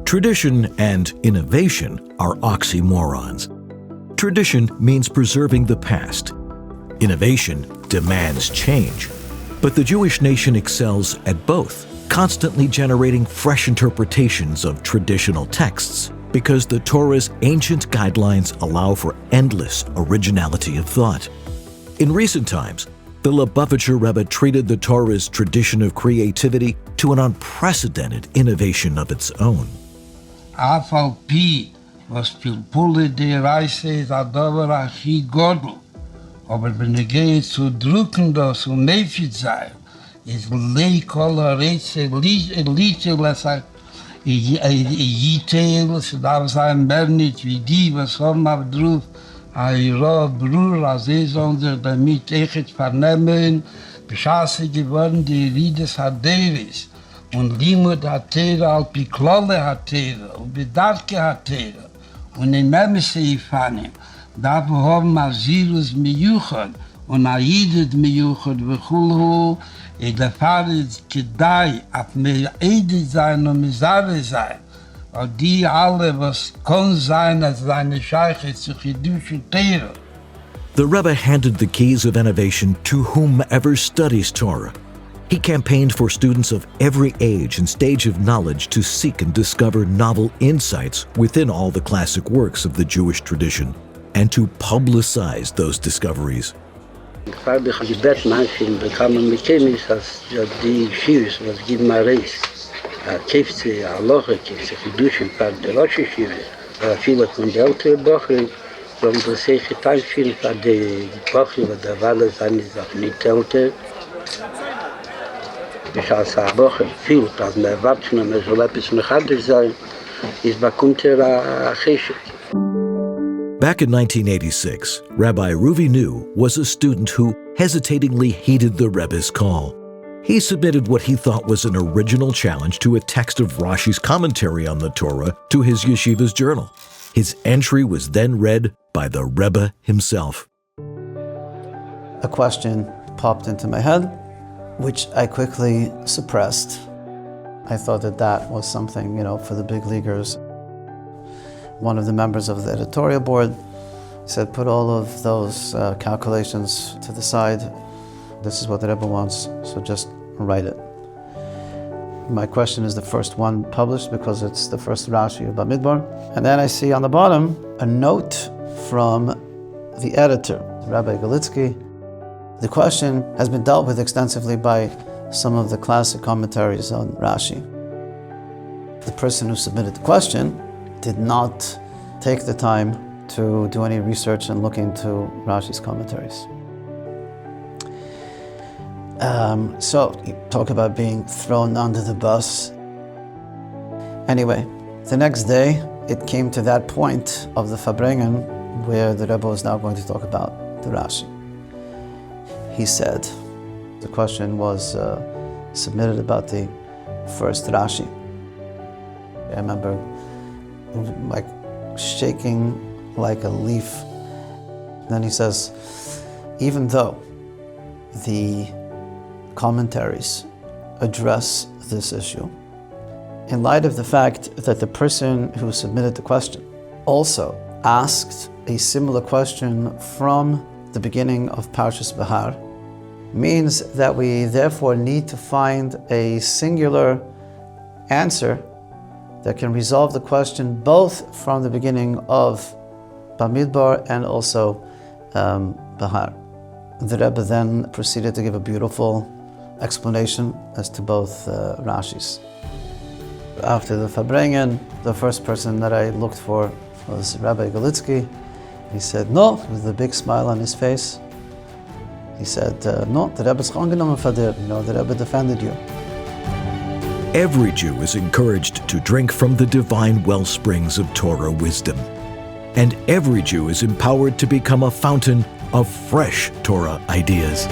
Tradition and innovation are oxymorons. Tradition means preserving the past. Innovation demands change. But the Jewish nation excels at both, constantly generating fresh interpretations of traditional texts because the Torah's ancient guidelines allow for endless originality of thought. In recent times, the Lubavitcher Rebbe treated the Torah's tradition of creativity to an unprecedented innovation of its own. אף על פי was פלפולי די רייסה ist הדבר הכי גודל, aber בנגיע zu drucken das und nefit sein, ist lei כל הרייסה ליטל לסק, jitel, es darf sein mehr nicht wie die, was haben auf drauf, Rohr Brur, als sollen damit echt vernehmen, beschasse geworden die Riedes Haderis. Und Limud hat Torah, alpi Klolle hat Torah, und Bedarke hat Torah. Und in Memese Ifanim, dafür haben Asirus Miyuchad und Aidet Miyuchad v'chulhu, der Fall Kedai, ab mir Eidet sein und Misare sein. Und die alle, was kann sein, als seine Scheiche zu Chidush und Torah. The Rebbe handed the keys of innovation to whomever studies Torah. He campaigned for students of every age and stage of knowledge to seek and discover novel insights within all the classic works of the Jewish tradition, and to publicize those discoveries. Ich habe gebeten, manchen bekamen mit Chemis, dass die Schives, was gibt mir Reis, Käfze, Aloche, Käfze, Chidushim, die Rosh Yeshiva, viele von den älteren Bochern, sollen das sehr getan führen, für die Bochern, weil der Walle seine Sachen nicht älter. Als eine Woche viel, als wir erwarten, und soll etwas noch anders sein, bekommt ein Cheshek. Back in 1986, Rabbi Ruvi New was a student who hesitatingly heeded the Rebbe's call. He submitted what he thought was an original challenge to a text of Rashi's commentary on the Torah to his yeshiva's journal. His entry was then read by the Rebbe himself. A question popped into my head, which I quickly suppressed. I thought that was something, for the big leaguers. One of the members of the editorial board said, put all of those calculations to the side. This is what the Rebbe wants, so just write it. My question is the first one published because it's the first Rashi of Bamidbar. And then I see on the bottom a note from the editor, Rabbi Galitsky. The question has been dealt with extensively by some of the classic commentaries on Rashi. The person who submitted the question did not take the time to do any research and look into Rashi's commentaries. So you talk about being thrown under the bus. Anyway, the next day it came to that point of the Farbrengen where the Rebbe was now going to talk about the Rashi. He said, the question was submitted about the first Rashi. I remember like shaking like a leaf. Then he says, even though the commentaries address this issue, in light of the fact that the person who submitted the question also asked a similar question from the beginning of Parshas Behar, means that we therefore need to find a singular answer that can resolve the question both from the beginning of Bamidbar and also Behar. The Rebbe then proceeded to give a beautiful explanation as to both Rashis. After the Farbrengen, the first person that I looked for was Rabbi Galitsky. He said no, with a big smile on his face. He said, no, the Rebbe is angenommen for dir. The Rebbe defended you. Every Jew is encouraged to drink from the divine wellsprings of Torah wisdom. And every Jew is empowered to become a fountain of fresh Torah ideas.